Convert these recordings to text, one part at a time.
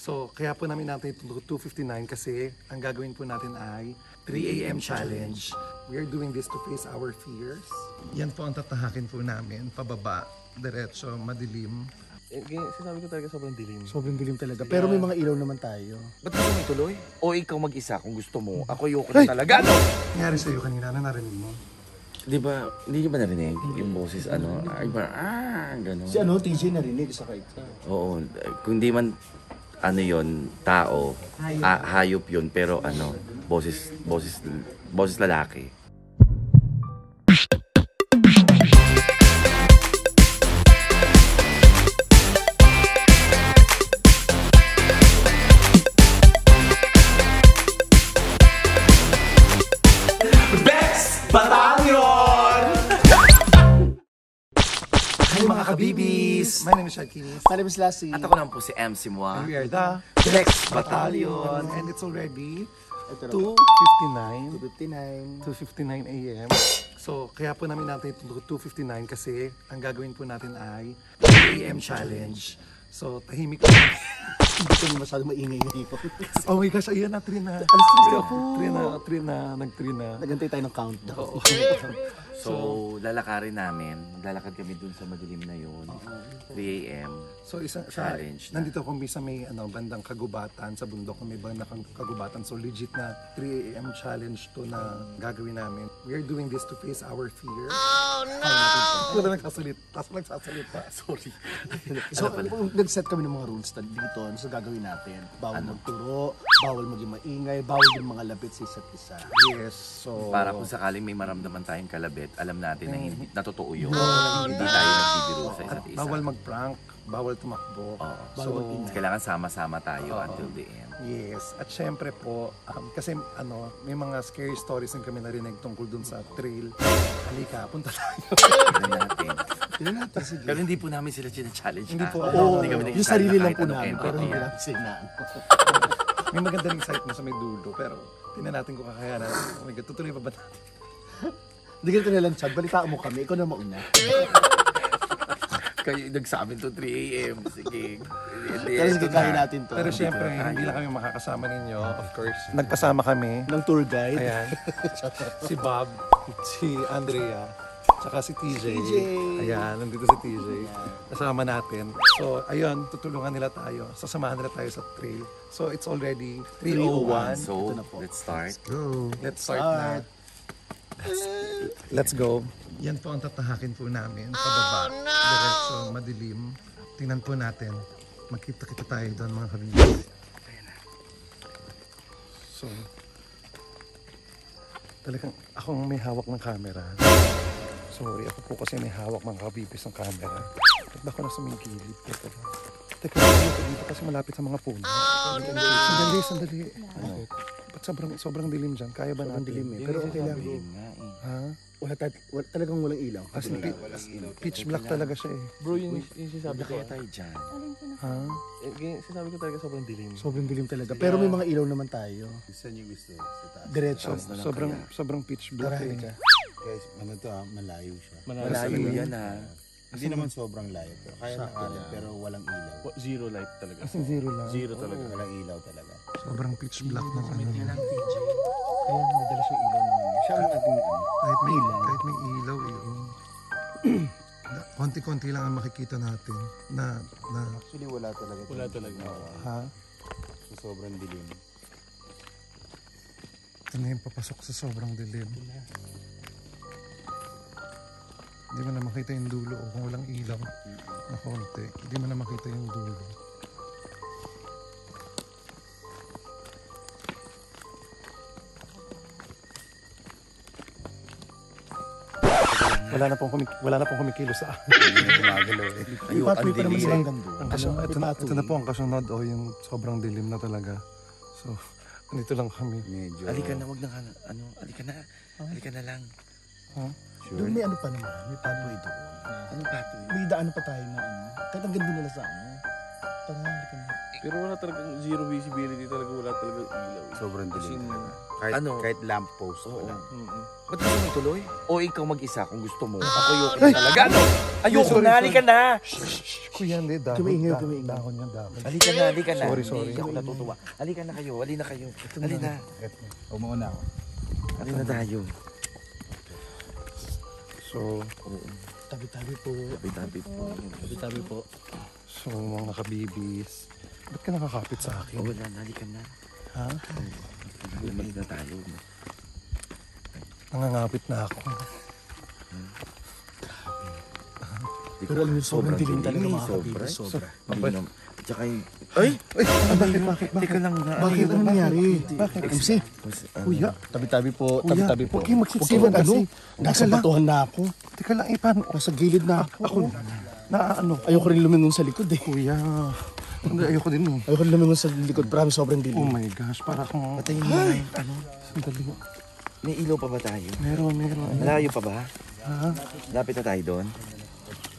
So, kaya po namin natin ito 2:59 kasi ang gagawin po natin ay 3 AM challenge. We are doing this to face our fears. Yan po ang tatahakin po namin, pababa, diretso, madilim. Sinabi ko talaga sobrang dilim. Sobrang dilim talaga. Pero may mga ilaw naman tayo. Ba't gusto mo ituloy? O ikaw mag-isa kung gusto mo? Ako ayoko na talaga. Ano? Nangyari sa'yo kanina, na narinig mo? Di ba, hindi nyo ba narinig yung boses ay ba, gano'n. Si TJ narinig sa kaita. Oo, kung di man yon tao, hayop yun, pero boses lalaki. Kabibis! My name is Shakinis. My name is Lassie. At ako naman po si MC Moa. And we are the Next Battalion. And it's already 2:59 AM. So, kaya po namin natin ito 2:59 kasi ang gagawin po natin ay 3 AM challenge. So, tahimik po. Hindi ko masyado maingay ngayon. Oh my gosh, ayan na, Trina. Alas 3 ako. Trina. Nagantay tayo ng countdown. So, lalakarin namin. Lalakad kami dun sa madilim na yun. 3 AM. So, challenge. Nandito kami sa may bandang kagubatan, sa bundok na may bandang kagubatan. So, legit na 3 AM challenge to na gagawin namin. We are doing this to face our fear. Oh, no! Wala nagsasalita. Sorry. So, nag-set kami ng mga rules dito sa gagawin natin. Bawal magturo, bawal maging maingay, bawal din mga lapit sa isa't isa. Yes, so... Para kung sakaling may maramdaman tayong kalabit, alam natin na hindi natotoo yun. Hindi tayo nagbibiro sa isa't isa. Bawal mag-prank, bawal tumakbo. So, kailangan sama-sama tayo until the end. Yes, at syempre po, kasi may mga scary stories din kami narinig tungkol dun sa trail. Halika, punta tayo. Tignan natin, sige. Pero hindi po namin sila challenge. Hindi po. Yung sarili lang po namin, pero hindi natin sinaan. May maganda rin excitement sa may dulo, pero tingnan natin kung kakayanan. Oh my God, tutuloy pa ba natin? Hindi ganito na lang, Chad. Balitaan mo kami. Ikaw na mauna. Kayo nagsabi to 3 AM. Sige. Pero sige, kaya natin to. Pero syempre, hindi lang kami makakasama ninyo. Of course, nagpasama kami. Ng tour guide. Ayan. Si Bob, si Andrea, tsaka si TJ. Ayan, nandito si TJ. Kasama natin. So, ayun, tutulungan nila tayo. Sasamahan nila tayo sa trail. So, it's already 3:01. So, let's start. Let's start na. Let's go. Yan po ang tatahakin po namin. Pababa, diretso, madilim. Tingnan po natin. Magkita-kita tayo doon mga kabibis. So, talagang akong may hawak ng camera. Sorry, ako po kasi may hawak mga kabibis ng camera. Ba't ba ako nasa may gilid? Teka, dito kasi malapit sa mga puno. Oh, no! Sandali. Ba't sobrang dilim dyan? Kaya ba natin? Dilim eh. Pero okay lang. Ha? Talagang walang ilaw. Kasi pitch black talaga siya eh. Bro, yung sinasabi ko tayo dyan. Ha? Sinasabi ko talaga sobrang dilim. Sobrang dilim talaga. Pero may mga ilaw naman tayo. Saan yung gusto? Sa taas? Diretso. Sobrang pitch black eh. Guys, malayo siya. Malayo yan Hindi naman sobrang layo. Pero kaya nakalit, pero walang ilaw. Zero light talaga. Kasi zero lang. Zero talaga. Walang ilaw talaga. Sobrang pitch black ng ano. Kaya madalas yung ilaw naman. Siya ang ating Kahit may ilaw eh. Konti-konti lang ang makikita natin na Actually, wala talaga. Wala talaga. ha? So, sobrang dilim. Ito na yung papasok sa sobrang dilim. Hindi mo na makita yung dulo o kung walang ilaw na konti. Hindi mo na makita yung dulo. Wala na pong kumikilo sa akin. Gumagalaw eh. Yung pathway pa naman silang gando. Ito na po ang kasunod o yung sobrang dilim na talaga. So, nandito lang kami. Medyo. Halika na, wag na halika na lang. Huh? Sure. Doon may ano pa naman. May pathway doon. Anong pathway? May daan pa tayo na Kahit ang ganda nila sa Tara, halika na. Pero wala talagang zero visibility talaga, wala talagang ilaw. Sobrang dilim. Kasi, Kahit, ano? kahit lamppost. Oo. Wala. Ba't gusto mo ituloy? O ikaw mag-isa kung gusto mo? Ako yung talaga. Ano? Ayoko Sorry, na, halika na. Kuya, hindi. Dahon. Kumaingay, Dahon kumaingay. dahon yan, dahon. Halika na, halika na. Sorry, sorry. Hindi ako natutuwa. Halika na kayo, halika na kayo. Halika na. Umuuna ako. Halika na tayo. So, Tabi-tabi po. Tabi-tabi po. Tabi-tabi po. so mga kabibis. Ba't ka nakakapit sa O akin? wala na, halika na. Ha? Lumalik na tayo. Nangangapit na ako. Pero alam niyo, sobrang dilim talaga mga sobra. kabibis. Sobra. Dilim. Tsaka yung... Ay! Bakit? Teka lang nga. Bakit? Ano nangyari? Bakit? MC, Kuya, tabi-tabi po. Kuya, Tabi-tabi po. huwag kayong magsisiwan Huwag kayong kasi. Nasa Teka lang. batuhan na ako. teka lang, paano? Nasa gilid na ako. Ako, ano? Ayoko rin lumingon sa likod eh. Kuya, hindi, ayoko din eh. Ayoko rin lumingon sa likod. Promise, sobrang Oh dilim. my gosh, para kung... Patayin mo na yung ano. Sandali. May ilaw pa ba tayo? Meron. Malayo pa ba? Ha? Lapit na tayo doon.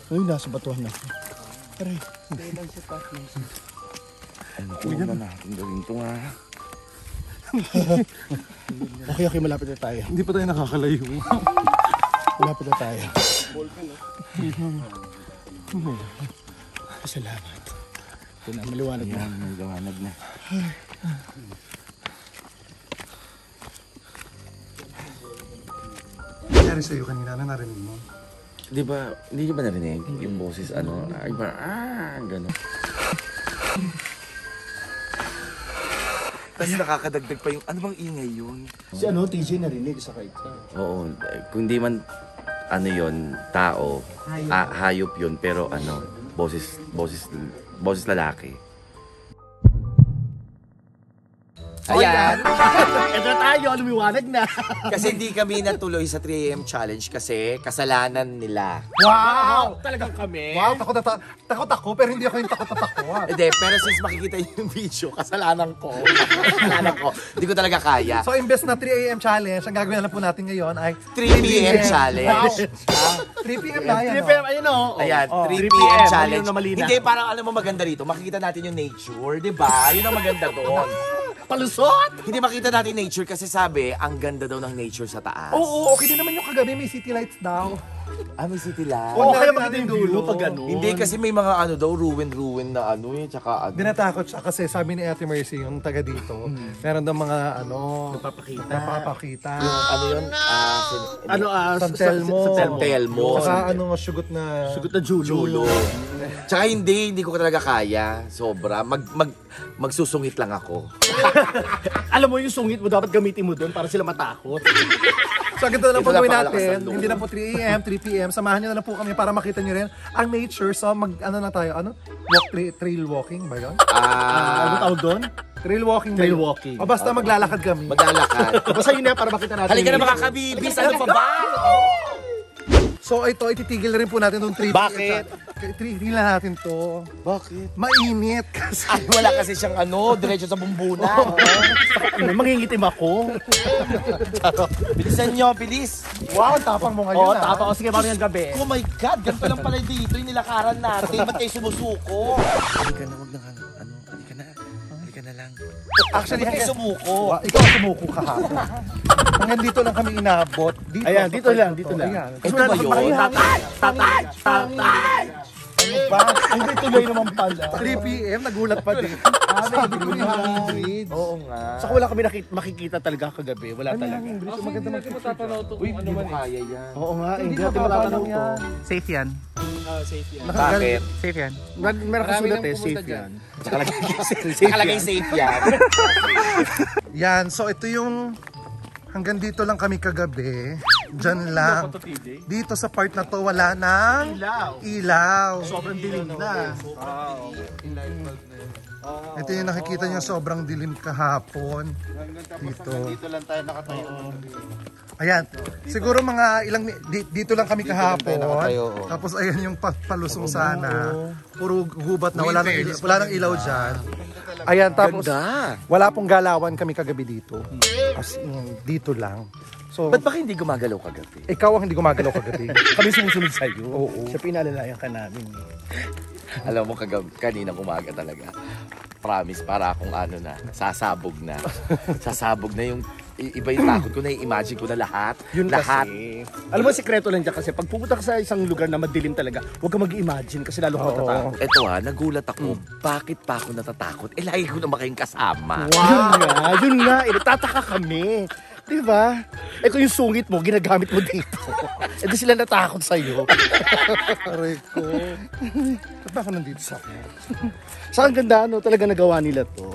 Ayun, nasa batuhan na ako. Aray. Ano ko na natin gawin ito nga. Okay, malapit na tayo. Hindi pa tayo nakakalayo. Malapit na tayo. Salamat. Ito na, maliwanag na. Ayan, may gawanag na. Nangyari sa'yo kanina na narinig mo. Di ba, hindi niyo ba narinig yung boses ano? Ay ba, gano'n. Tapos nakakadagdag pa yung, ano bang ingay yun? Si ano, TJ narinig sa kahit ka. Oo, kung di man, ano yun, tao, hayop yun, pero ano, boses lalaki. Ayan. Ito na tayo, lumiwanag na. Kasi hindi kami natuloy sa 3 AM challenge kasi kasalanan nila. Wow! Talagang kami. Wow, takot ako, pero hindi ako yung takot. Hindi, pero since makikita yung video, kasalanan ko. Kasalanan ko. Hindi ko talaga kaya. So, imbes na 3 AM challenge, ang gagawin na lang po natin ngayon ay 3 PM challenge. 3 PM na yan. 3 PM, ayun o. Ayan, 3 PM challenge. Hindi, parang alam mo maganda rito. Makikita natin yung nature, di ba? Yun ang maganda doon. Palusot! Hindi makita natin nature kasi sabi, ang ganda daw ng nature sa taas. Oo, okay din naman yung kagabi, may city lights daw. May city light. Oo, Wala kaya rin makita natin yung dulo dulo. pag gano'n. Hindi kasi may mga ano daw, ruin na ano eh, tsaka ano. Dinatakot siya kasi sabi ni Ate Mercy, yung taga dito, meron daw mga napapakita. Ano yun? Ano, San Telmo. San Telmo. Saka ano, sugot na... Sugot na Julo. Tsaka hindi ko talaga kaya. Sobra. Magsusungit lang ako. Alam mo yung sungit mo, dapat gamitin mo doon para sila matakot. So, ganito na lang Ito po gawin napakalakas natin. ng loob. Hindi na po 3 AM, 3 PM. Samahan nyo na lang po kami para makita nyo rin ang nature. So, ano na tayo? Ano? Trail walking ba yun? Ano tawag doon? Trail walking ba Trail yun? walking. O basta maglalakad kami. Maglalakad. Basta yun na para makita natin. Halika na mga kabibis. Ano pa ba? So, ito, ititigil na rin po natin itong 3 PM. Bakit? Tigil na natin to. Bakit? Mainit kasi. Ay, wala kasi siyang ano, diretso sa bumbunan. Mangingitim ako. Bilisan nyo, bilis. Wow, tapang mo ngayon. Oo, tapa ko. Sige, parang yung gabi. Oh my God, ganito lang pala dito yung nilakaran natin. Ba't kayo sumusuko? Halika na, wag na halika na. Halika na lang. Actually, Ba't kayo sumuko? ikaw ang sumuko kahapon. Hanggang dito lang kami inabot. Dito, Ayan, sa dito part lang, na dito to. lang. Ayan. Ito ba yun? Tatay! Ay, may tuloy naman pala. 3 PM, nagulat pa din. Sabi ko yung hanging bridge. Oo nga. Saka wala kami makikita talaga kagabi. Wala talaga. Maganda mag- Uy, hindi mo kaya yan. Oo nga, Hindi hindi natin matatanaw to. Safe yan. Bakit? Safe yan. Meron kasulat eh, safe yan. Nakalagay safe yan. Yan, so ito yung hanggang dito lang kami kagabi. Diyan lang. Dito sa part na to wala nang ilaw. Sobrang dilim na. Ito yung nakikita nyo sobrang dilim kahapon. Dito. Dito lang tayo nakatayo. Ayan. Siguro mga ilang dito lang kami kahapon. nakatayo, Tapos ayan yung palusong sana. Puro gubat na wala nang ilaw dyan. Ayan, tapos Ganda. wala pong galawan kami kagabi dito. As in, dito lang. So, Ba't ba hindi gumagalaw kagabi? ikaw ang hindi gumagalaw kagabi. Kami sumusunod sa'yo. Oo. Siya pinalalayan ka namin. Alam mo, kaninang umaga talaga. Promise, para akong ano na, sasabog na. Sasabog na yung, iba yung takot ko na, i-imagine ko na lahat. Yun lahat. kasi. Alam mo, sikreto lang dyan kasi pag pupunta ka sa isang lugar na madilim talaga, huwag ka mag-imagine kasi lalo ka matatakot. Ito nagulat ako. Bakit pa ako natatakot? Lagi ko naman kayong kasama. Yun nga, tataka kami. Diba? Kung yung sungit mo, ginagamit mo dito. Di sila natakot sa'yo. Aray ko. Ba't ba ako nandito sa akin? Sa ang ganda, talaga nagawa nila to.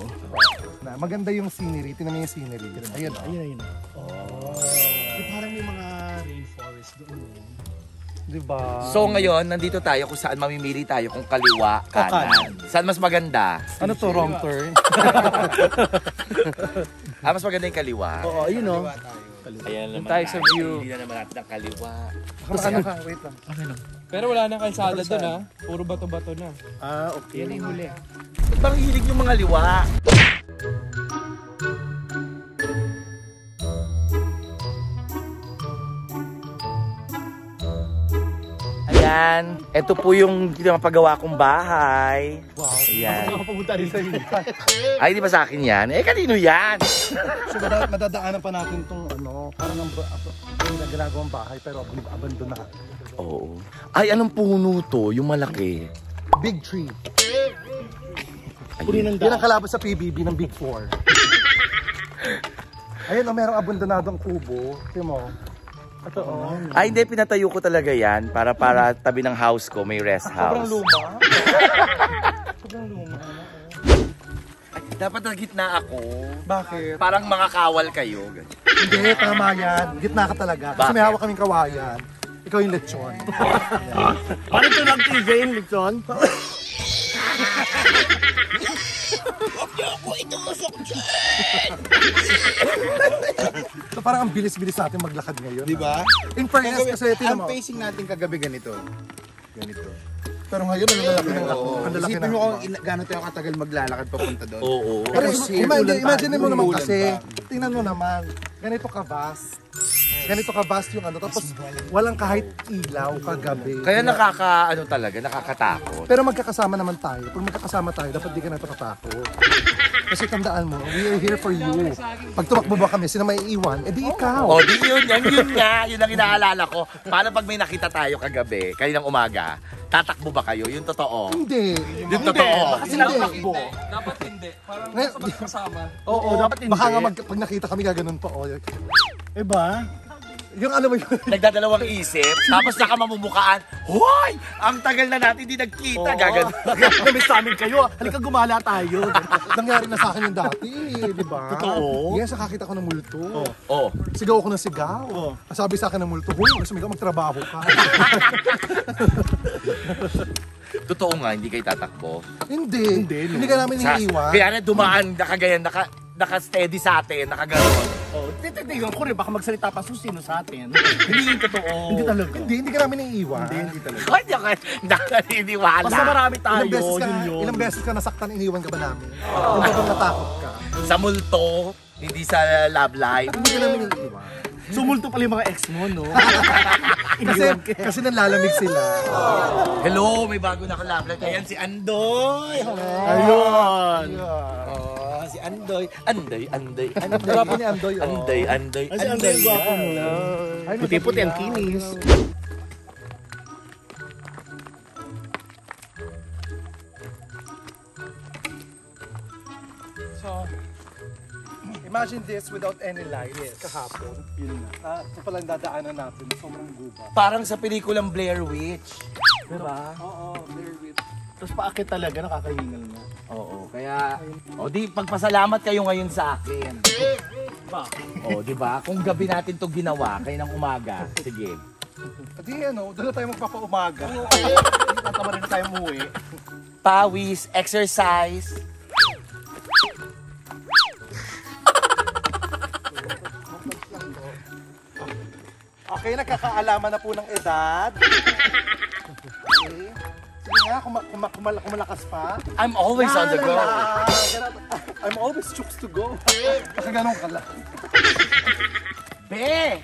Maganda yung scenery. Tingnan mo yung scenery. Ayan. Ayun. Parang may mga rainforest doon. Diba? So ngayon, nandito tayo kung saan mamimili tayo kung kaliwa, kanan. Saan mas maganda? Ano to, wrong turn? Mas maganda yung kaliwa. Oo, ayun o. Ayan naman tayo sa view. Hindi na naman natin ang kaliwa. Ano ka? Wait lang. Pero wala nang kalsada doon ha. Puro bato-bato na. Okay. Yan yung huli. Ba't bang hilig yung mga liwa? Ayan, ito po yung pinapagawa kong bahay. Wow. Ayan. Pumunta rin sa'yo. Ay, di ba sa akin yan? Kanino yan? So, madadaanan pa natin itong parang ang ginagawang bahay pero abandonado. Oo. Ay, anong puno to? Yung malaki. Big tree. Puri ng Yan ang kalabas sa PBB ng Big Four. Ayun, merong abandonadong kubo. Tingnan mo. Ito, Ay, hindi. Pinatayo ko talaga yan para tabi ng house ko. May rest house. luma. Dapat na gitna ako. Bakit? Parang mga kawal kayo. Hindi, tama yan. Gitna ka talaga. Kasi may hawak kaming kawayan. Ikaw yung lechon. Parang ito lang TV yung Lechon. So, parang ang bilis-bilis natin maglakad ngayon. Di ba? In fairness kasi, tingnan Ang mo. pacing natin kagabi ganito. Ganito. Pero ngayon, ang lalaki ng lako. Ang lalaki Isipin ng mo kung gano'n tayo katagal maglalakad papunta doon. Oo. Pero imagine mo naman Umuulan kasi, pa. tingnan mo naman, ganito ka-vast. Ganito ka-vast yung tapos walang kahit ilaw kagabi. Kaya nakakatakot. Pero magkakasama naman tayo. Pag magkakasama tayo, dapat di ka na natatakot. Kasi tandaan mo, we are here for you. Pag tumakbo ba kami, sino may iiwan? Eh di ikaw. O, di yun nga. Yun ang inaalala ko. Paano pag may nakita tayo kagabi, kaninang umaga, tatakbo ba kayo? Yung totoo. Hindi. Yung totoo. Kasi natakbo. Dapat hindi. Parang Ngayon, kasama. Oo, dapat hindi. baka nga pag nakita kami gaganon pa. Oh. Iba? Yung alam mo yun. Nagdadalawang isip, tapos nakamamumukaan, hoy! Ang tagal na natin hindi nagkita. Gagan. Namiss sa amin kayo. Halika gumala tayo. Nangyari na sa akin yung dati, di ba? Totoo? Yes, nakakita ko ng multo. Oh, Sigaw ako ng sigaw. Sabi sa akin ng multo, huy, sumigaw, magtrabaho ka. totoo nga, hindi kayo tatakbo. Hindi. Hindi ka namin iniiwan. Kaya na dumaan, naka-steady sa atin, nakaganon. Titigan ko rin, baka magsalita pa sino sa atin. Hindi yung totoo. Hindi talaga. Hindi ka namin iniiwan. Hindi talaga. Ay, hindi ako naniniwala. Basta marami tayo, Ilang beses ka nasaktan, iniiwan ka ba namin? Yung ba bang natakot ka? Sa multo, hindi sa love life. Hindi ka namin iniiwan. Sumulto pala yung mga ex mo, no? Kasi nanlalamig sila. Hello, may bago na akong love life. Ayan si Andoy. Ayun! Oh, si Andoy. Andoy. Gwapo ni Andoy, oh. Andoy. Kasi ang gwapo mo. Puti-puti ang kinis. So, imagine this without any lights. Kahapon. Yun na. Ito palang dadaanan natin. Sobrang guba. Parang sa pelikulang Blair Witch. Diba? Oo, Blair Witch. Tapos paakit talaga, nakakahingal na. Oo, kaya di pagpasalamat kayo ngayon sa akin. Di ba? Kung gabi natin 'to ginawa, kayo ng umaga. Sige. Di doon na tayo magpapaumaga. Tatama rin tayo umuwi. Pawis, exercise. Okay, nagkakaalaman na po ng edad. Okay. Sige nga, kumalakas pa. I'm always on the go. I'm always chooks to go. Kasi ganun ka lang. Be!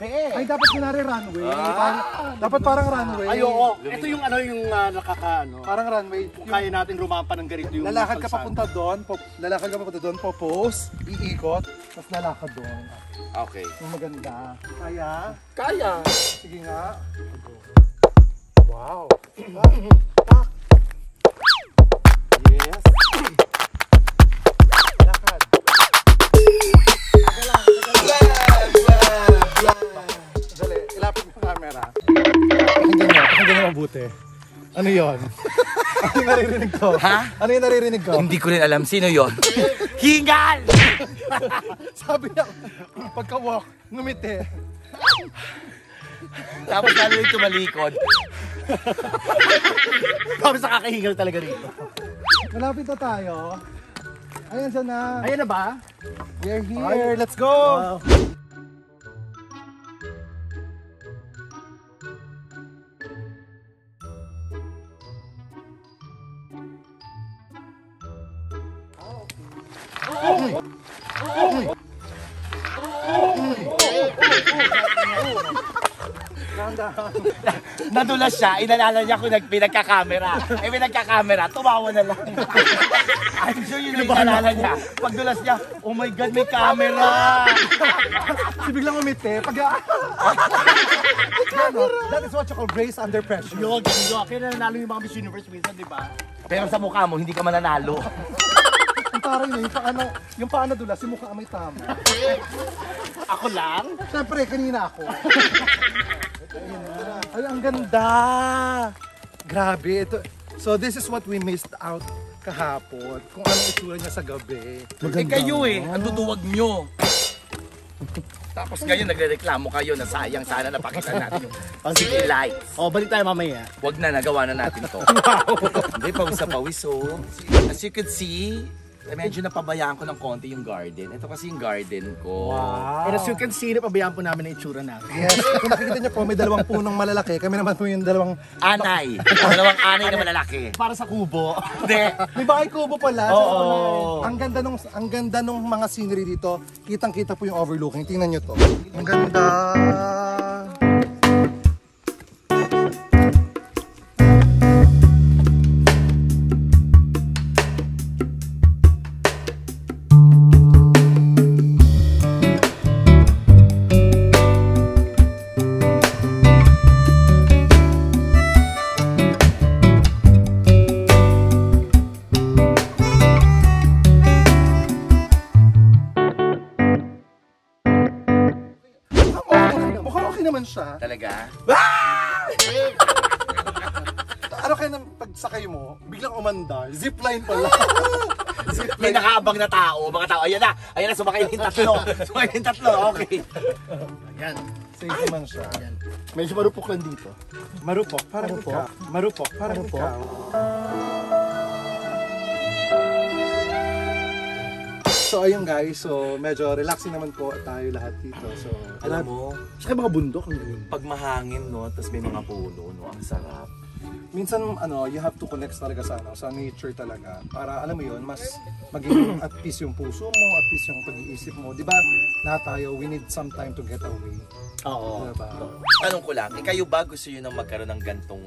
Ay, dapat kunwari runway. Dapat parang runway. Ay, oo. Ito yung yung nakakaano. Parang runway. Kung kaya natin rumapa ng ganito yung Lalakad ka kalsada. papunta doon, popose, iikot, tapos lalakad doon. Okay. Yung maganda. Kaya? Kaya. Sige nga. Wow. Yes. Lakad. Dali, ilapit mo yung camera. Pakinggan mo mabuti. Ano yun? Ano yung naririnig ko? Ha? Ano yung naririnig ko? Hindi ko rin alam sino yon. Hingal! Sabi niya, pagka-walk, ngumiti. Tapos lalo yung tumalikod. Tapos nakakahingal talaga rito. Malapit na tayo. Ayan, dyan na. Ayan na ba? We're here. Let's go! Nadulas siya, inalala niya kung pinagkakamera. Pinagkakamera, tumawa na lang. I'm sure yun yung inalala niya. Pagdulas niya, oh my God, may camera! Si biglang umiti. That is what you call grace under pressure. Yun. Kaya nanalo yung mga Miss Universe minsan, di ba? Pero sa mukha mo, hindi ka mananalo. Yung parang yun, yung paano dulas, yung mukha may tama. Ako lang? Siyempre, kanina ako. Ay, ang ganda! Grabe. Ito. So this is what we missed out kahapon. Kung anong itsura niya sa gabi. Eh kayo ang duduwag nyo. Tapos ngayon nagre-reklamo kayo na sayang sana napakita natin yung city lights. Oh, balik tayo mamaya. Wag na, nagawa na natin to. Hindi, pawis sa pawis oh. As you could see, medyo napabayaan ko ng konti yung garden. Ito kasi yung garden ko. And as you can see, napabayaan po namin ang itsura namin. Yes. Kung nakikita niyo po, may dalawang punong malalaki. Kami naman po yung dalawang... Anay. Dalawang anay na malalaki. Para sa kubo. Hindi. May bahay kubo pala. Oo. Ang ganda nung mga scenery dito. Kitang-kita po yung overlooking. Tingnan niyo to. Ang ganda. Mukhang okay naman siya. Talaga? Ano kaya nang pagsakay mo, biglang umandar. Zipline pala. May nakaabang na tao. Mga tao, ayan na, sumakay yung tatlo. Sumakay yung tatlo, okay. Yan. Safe naman siya. Medyo marupok lang dito. Marupok. Parang ikaw. Marupok. Parang ikaw. So ayun guys, so medyo relaxing naman po tayo lahat dito. So Alam mo, Sa mga bundok ang gawin. pag mahangin, no, tapos may mga puno, no, ang sarap. minsan you have to connect talaga sa nature talaga para alam mo yun, mas maging at peace yung puso mo, at peace yung pag-iisip mo. 'Di ba? Lahat tayo, we need some time to get away. Oo. Diba? Tanong ko lang, kayo ba gusto nyo nang magkaroon ng gantong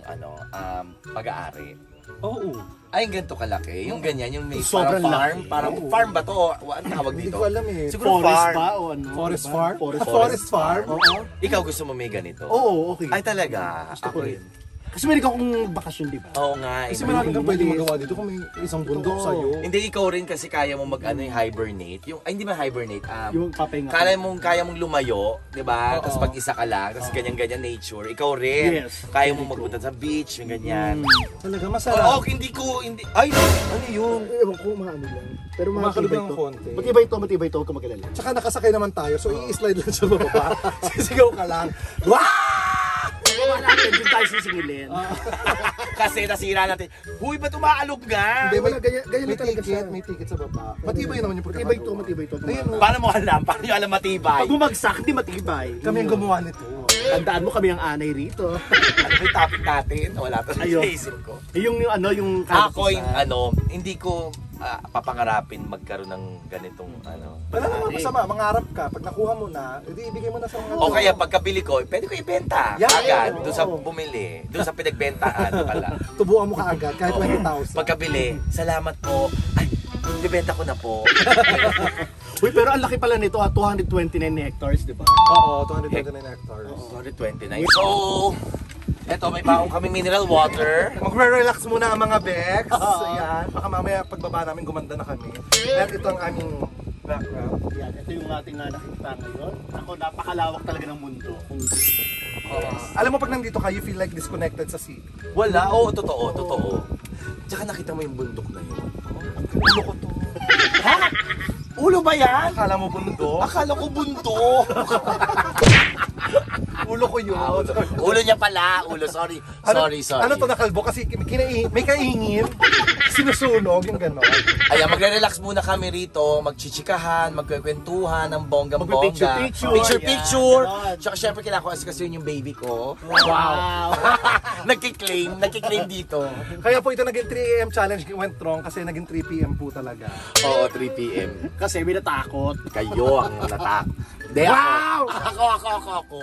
pag-aari? Oo. Ay, yung ganito kalaki? Yung ganyan, yung may Sobrang parang farm? laki. Parang Oo. farm ba to? Ang tawag Hindi dito? ko alam eh. Siguro Forest farm. ba o ano? Forest Diba? farm? Forest Farm? Oo. Ikaw gusto mo may ganito? Oo, okay. Ay, talaga? Gusto ko Ako rin. Kasi meron akong bakasyon, di ba? Oo nga. Kasi eh. marami kang pwede magawa dito kung may isang bundok sa'yo. Hindi, ikaw rin kasi kaya mo hibernate. Hindi ba hibernate? Yung papahinga. Kaya mong lumayo, di ba? Oo. Tapos pag-isa ka lang, tapos ganyan-ganyan nature. Ikaw rin. Yes. Kaya mong magpunta sa beach, yung ganyan. Talaga, Oo, masarap. hindi. Ay, ano yun? Ewan ko, maano lang. Pero Kumakalog matibay ng to. konti. Matibay to, huwag ka mag-alala. Tsaka nakasakay naman tayo, so i-slide lang sa baba. Sisigaw ka lang. Wala natin, doon tayo sisingilin. Kasi nasira natin. Huy, ba't umaalog nga? Hindi, Wala, ganyan may lang talaga siya. may ticket sa baba. Matibay naman yung Matibay to, pagkakagawa. matibay to. Ayun, Paano mo alam? Paano nyo alam matibay? Pag bumagsak, hindi matibay. Kami ang gumawa nito. Tandaan mo kami ang anay rito. Ano ba yung topic natin? Wala pa sa Ayun. isip ko. Yung ano, yung... Ako yung hindi ko papangarapin magkaroon ng ganitong ano. Wala naman masama, mangarap ka. Pag nakuha mo na, edi ibigay mo na sa mga O kaya pagkabili ko, pwede ko ibenta. Yeah, Agad, oo. doon sa bumili. Doon sa pinagbentaan pala. tubuan mo ka agad, kahit Oo. 20,000. Pagkabili, salamat po. Ay, ibenta ko na po. Uy, pero ang laki pala nito, 229 hectares, di ba? Oo, 229 hectares. 229. So, eto may baong kami mineral water. Magre-relax muna ang mga Bex. Ayan, baka mamaya pagbaba namin gumanda na kami. At ito ang aming background. Yan, ito yung ating nakikita ngayon. Ako, napakalawak talaga ng mundo. Alam mo pag nandito ka, you feel like disconnected sa city. Wala, oo, totoo. Tsaka nakita mo yung bundok na yun. Ulo ko to. Ha? Ulo ba yan? Akala mo bundok? Akala ko bundok. Ulo ko yun. Ulo niya pala. Ulo, sorry. Sorry. Ano to nakalbo? Kasi may kaingin, sinusunog, yung gano'n. Ayan, magre-relax muna kami rito, magchichikahan, magkukwentuhan ng bonggang-bongga. Magpipicture-picture. Picture. Yan, Tsaka syempre kailangan ko kasi yung baby ko. Wow! Nagkiklaim dito. Kaya po ito naging 3 AM challenge went wrong kasi naging 3 PM po talaga. Oo, 3 p.m. Kasi may natakot. Kayo ang natak. Hindi, Wow! ako.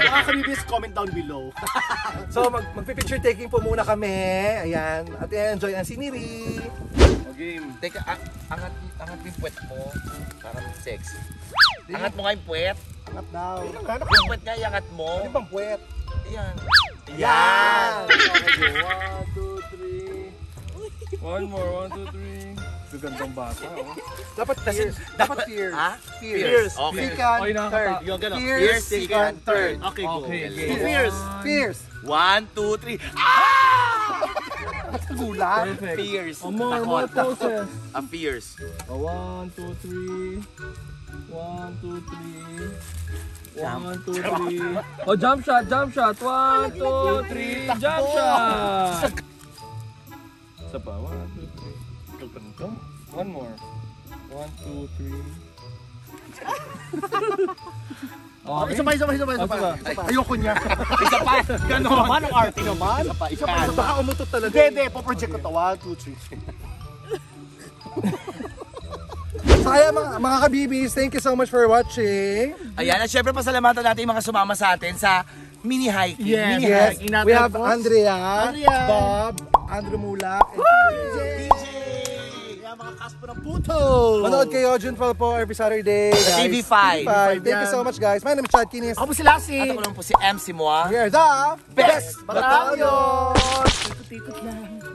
Mga kabibis, comment down below. So magpipicture taking po muna kami. Ayan. At enjoy ang siniri. Game. Teka, angat yung puwet mo. Parang sexy. Angat mo nga yung puwet. Angat daw. Yung puwet nga, iangat mo. Ano bang puwet? Ayan. Yan! 1, 2, 3. One more, 1, 2, 3. Gagandang bata. Oh. Dapat fierce. Dapat fierce. Ha? Fierce. Okay. Second, Okay, nakakata- third. Yung gano'n. Fierce, second, third. Okay, go. Okay, Fierce. Fierce. 1, 2, 3. Gulat. Perfect. Fierce. More poses. A fierce. 1, 2, 3. 1, 2, 3. 1, 2, 3. Oh, jump shot. 1, 2, 3. Jump shot. Isa pa. 1, 2, 3. One more. 1, 2, 3. Okay. Isa pa. Ayoko niya. Isa pa. Ganon. Naman ang arte naman. Isa pa. Baka umutot talaga. Hindi. Po-project ko to. 1, 2, 3. So kaya mga kabibis, thank you so much for watching. Ayan, at syempre pasalamatan natin yung mga sumama sa atin sa mini hiking. Yes. Mini Yes, Hiking natin, we have boss. Andrea, Andrea. Bob, Andrew Mulak, and DJ. Yan mga kaspo ng puto. Manood kayo, June 12 po, every Saturday. Guys. TV5. Thank you so much, guys. My name is Chad Kinis. Ako po sila si... At ako naman po si MC Moa. We are the Best Batalyon! Tikot lang.